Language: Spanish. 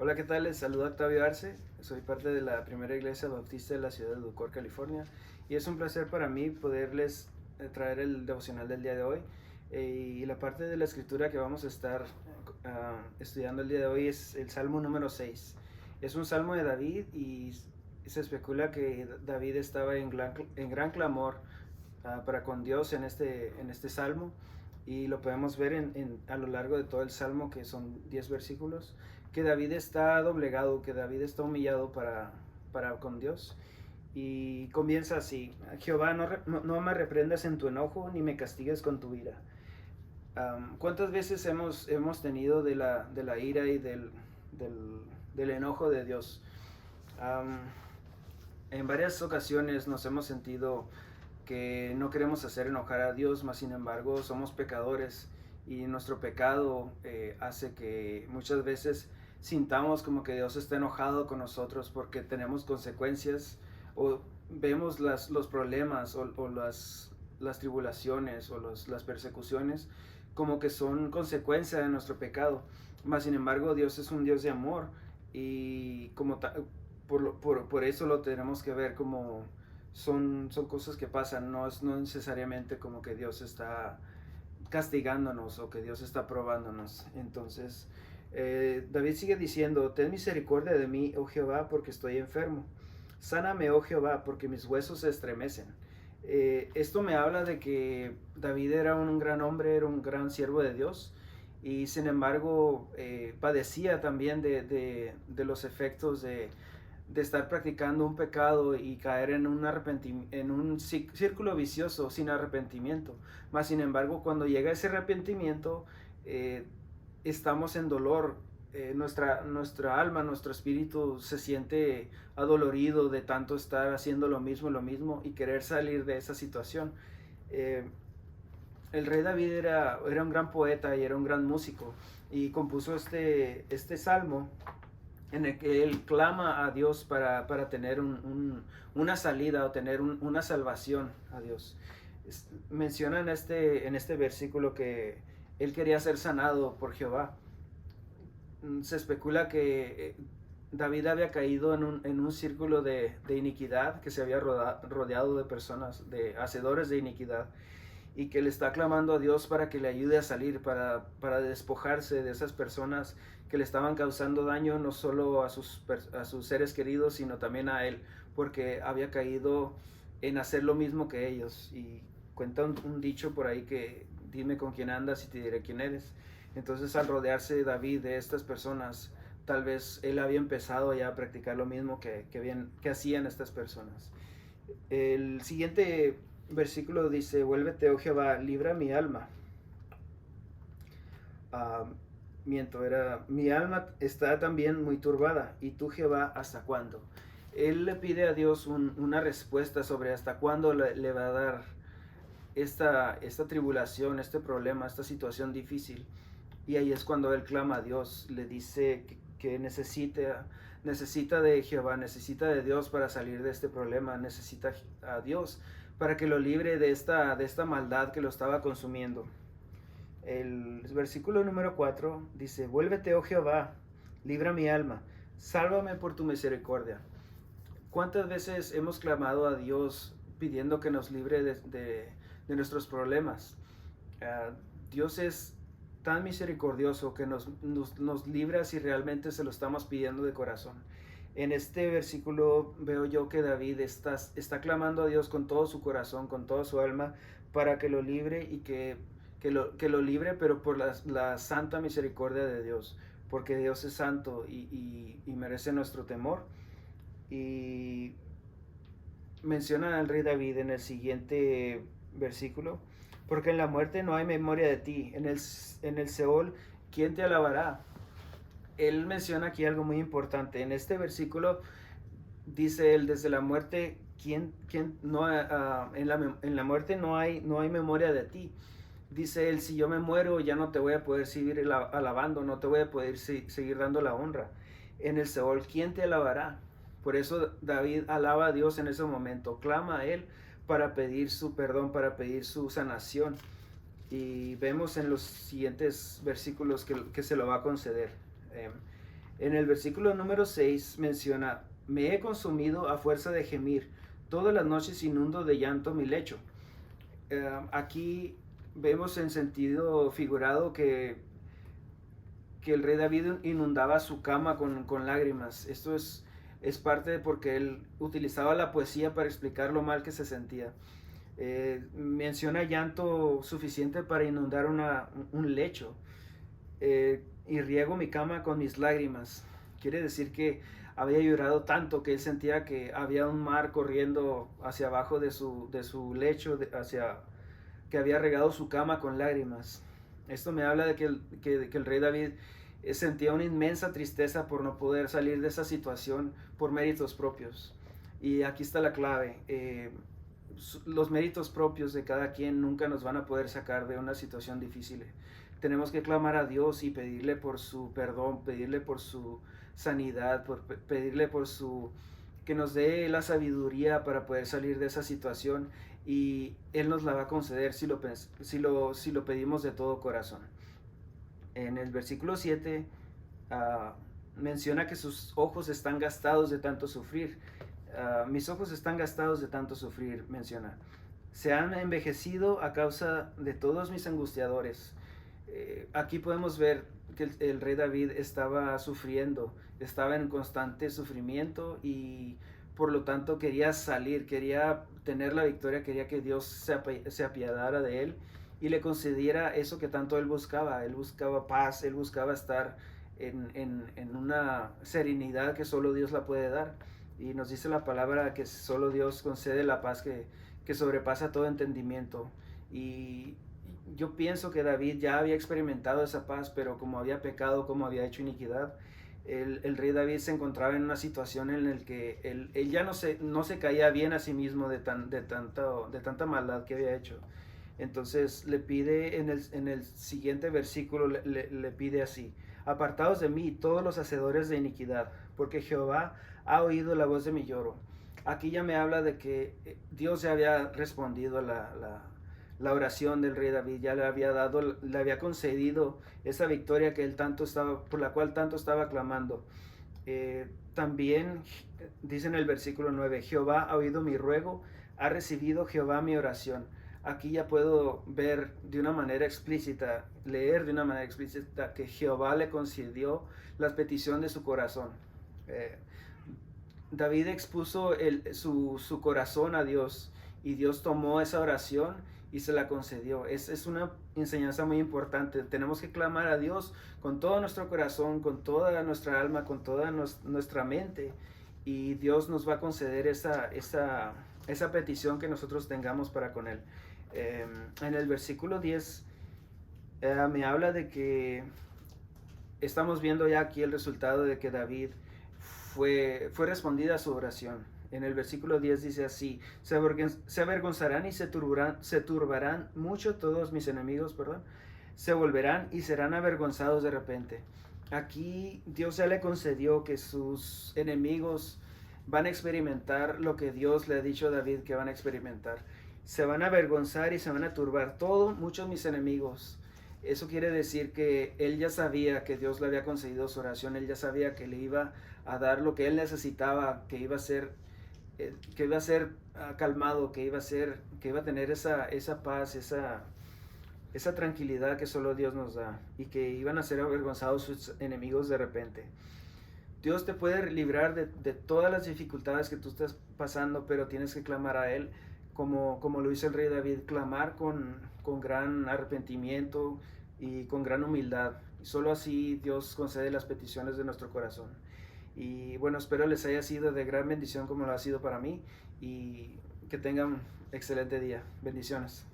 Hola, ¿qué tal? Les saluda Octavio Arce. Soy parte de la primera iglesia bautista de la ciudad de Ducor, California. Y es un placer para mí poderles traer el devocional del día de hoy. Y la parte de la escritura que vamos a estar estudiando el día de hoy es el Salmo número 6. Es un salmo de David y se especula que David estaba en gran clamor para con Dios en este salmo. Y lo podemos ver a lo largo de todo el salmo, que son 10 versículos, que David está doblegado, que David está humillado para con Dios. Y comienza así: Jehová, no me reprendas en tu enojo, ni me castigues con tu ira. ¿Cuántas veces hemos tenido de la ira y del enojo de Dios? Um, en varias ocasiones nos hemos sentido que no queremos hacer enojar a Dios, mas sin embargo somos pecadores y nuestro pecado hace que muchas veces sintamos como que Dios está enojado con nosotros porque tenemos consecuencias o vemos los problemas o las tribulaciones o las persecuciones como que son consecuencia de nuestro pecado. Mas sin embargo Dios es un Dios de amor y por eso lo tenemos que ver como son cosas que pasan, no necesariamente como que Dios está castigándonos o que Dios está probándonos. Entonces, David sigue diciendo: ten misericordia de mí, oh Jehová, porque estoy enfermo. Sáname, oh Jehová, porque mis huesos se estremecen. Esto me habla de que David era un gran hombre, era un gran siervo de Dios, y sin embargo padecía también de los efectos de estar practicando un pecado y caer en un círculo vicioso sin arrepentimiento. Mas sin embargo, cuando llega ese arrepentimiento, eh, estamos en dolor. Nuestra alma, nuestro espíritu se siente adolorido de tanto estar haciendo lo mismo y querer salir de esa situación. Eh, el rey David era un gran poeta y era un gran músico, y compuso este salmo en el que él clama a Dios para tener una salida o tener una salvación a Dios. Menciona en este versículo que él quería ser sanado por Jehová. Se especula que David había caído en un círculo de iniquidad, que se había rodeado de personas, de hacedores de iniquidad, y que le está clamando a Dios para que le ayude a salir, para despojarse de esas personas que le estaban causando daño, no solo a sus seres queridos, sino también a él, porque había caído en hacer lo mismo que ellos. Y cuenta un dicho por ahí que: dime con quién andas y te diré quién eres. Entonces, al rodearse David de estas personas, tal vez él había empezado ya a practicar lo mismo que hacían estas personas. El siguiente versículo dice: vuélvete, oh Jehová, libra mi alma. Uh, mi alma está también muy turbada, y tú, Jehová, ¿hasta cuándo? Él le pide a Dios una respuesta sobre hasta cuándo le va a dar esta tribulación, este problema, esta situación difícil. Y ahí es cuando él clama a Dios, le dice que necesita de Jehová, necesita de Dios para salir de este problema, necesita a Dios para que lo libre de esta maldad que lo estaba consumiendo. El versículo número 4 dice: vuélvete, oh Jehová, libra mi alma, sálvame por tu misericordia. ¿Cuántas veces hemos clamado a Dios pidiendo que nos libre de nuestros problemas? Uh, Dios es tan misericordioso que nos libra si realmente se lo estamos pidiendo de corazón. En este versículo veo yo que David está clamando a Dios con todo su corazón, con toda su alma, para que lo libre y que lo libre, pero por la santa misericordia de Dios, porque Dios es santo y merece nuestro temor. Y menciona al rey David en el siguiente versículo: porque en la muerte no hay memoria de ti, en el Seol, ¿quién te alabará? Él menciona aquí algo muy importante. En este versículo dice él: desde la muerte, quién no, en la muerte no hay memoria de ti. Dice él: si yo me muero, ya no te voy a poder seguir alabando, no te voy a poder seguir dando la honra. En el Seol, ¿quién te alabará? Por eso David alaba a Dios en ese momento, clama a él para pedir su perdón, para pedir su sanación. Y vemos en los siguientes versículos que se lo va a conceder. En el versículo número 6 menciona, me he consumido a fuerza de gemir, todas las noches inundo de llanto mi lecho. Aquí vemos en sentido figurado que el rey David inundaba su cama con lágrimas. Esto es parte de porque él utilizaba la poesía para explicar lo mal que se sentía. Menciona llanto suficiente para inundar un lecho. Y riego mi cama con mis lágrimas. Quiere decir que había llorado tanto que él sentía que había un mar corriendo hacia abajo de su lecho, que había regado su cama con lágrimas. Esto me habla de que el rey David sentía una inmensa tristeza por no poder salir de esa situación por méritos propios. Y aquí está la clave. Los méritos propios de cada quien nunca nos van a poder sacar de una situación difícil. Tenemos que clamar a Dios y pedirle por su perdón, pedirle por su sanidad, pedirle por que nos dé la sabiduría para poder salir de esa situación, y Él nos la va a conceder si lo pedimos de todo corazón. En el versículo 7 menciona que sus ojos están gastados de tanto sufrir. Mis ojos están gastados de tanto sufrir, menciona. Se han envejecido a causa de todos mis angustiadores. Aquí podemos ver que el rey David estaba sufriendo, estaba en constante sufrimiento, y por lo tanto quería salir, quería tener la victoria, quería que Dios se apiadara de él y le concediera eso que tanto él buscaba. Él buscaba paz, él buscaba estar en una serenidad que solo Dios la puede dar. Y nos dice la palabra que solo Dios concede la paz que sobrepasa todo entendimiento. Y yo pienso que David ya había experimentado esa paz, pero como había pecado, como había hecho iniquidad, el rey David se encontraba en una situación en la que él ya no se caía bien a sí mismo de tanta maldad que había hecho. Entonces le pide en el siguiente versículo, le pide así: apartaos de mí todos los hacedores de iniquidad, porque Jehová ha oído la voz de mi lloro. Aquí ya me habla de que Dios ya había respondido a la oración del rey David, ya le había concedido esa victoria por la cual tanto estaba clamando. También dice en el versículo 9, Jehová ha oído mi ruego, ha recibido Jehová mi oración. Aquí ya puedo ver de una manera explícita, leer de una manera explícita, que Jehová le concedió la petición de su corazón. David expuso su corazón a Dios, y Dios tomó esa oración y se la concedió. Es una enseñanza muy importante. Tenemos que clamar a Dios con todo nuestro corazón, con toda nuestra alma, con toda nuestra mente, y Dios nos va a conceder esa petición que nosotros tengamos para con Él. En el versículo 10 me habla de que estamos viendo ya aquí el resultado de que David fue respondida a su oración. En el versículo 10 dice así: se avergonzarán y se turbarán mucho todos mis enemigos, se volverán y serán avergonzados de repente. Aquí Dios ya le concedió que sus enemigos van a experimentar lo que Dios le ha dicho a David que van a experimentar. Se van a avergonzar y se van a turbar muchos mis enemigos. Eso quiere decir que él ya sabía que Dios le había concedido su oración, él ya sabía que le iba a dar lo que él necesitaba, que iba a ser calmado, que iba a tener esa paz, esa tranquilidad que solo Dios nos da, y que iban a ser avergonzados sus enemigos de repente. Dios te puede librar de todas las dificultades que tú estás pasando, pero tienes que clamar a Él, como lo hizo el rey David, clamar con gran arrepentimiento y con gran humildad. Y solo así Dios concede las peticiones de nuestro corazón. Y bueno, espero les haya sido de gran bendición como lo ha sido para mí, y que tengan un excelente día. Bendiciones.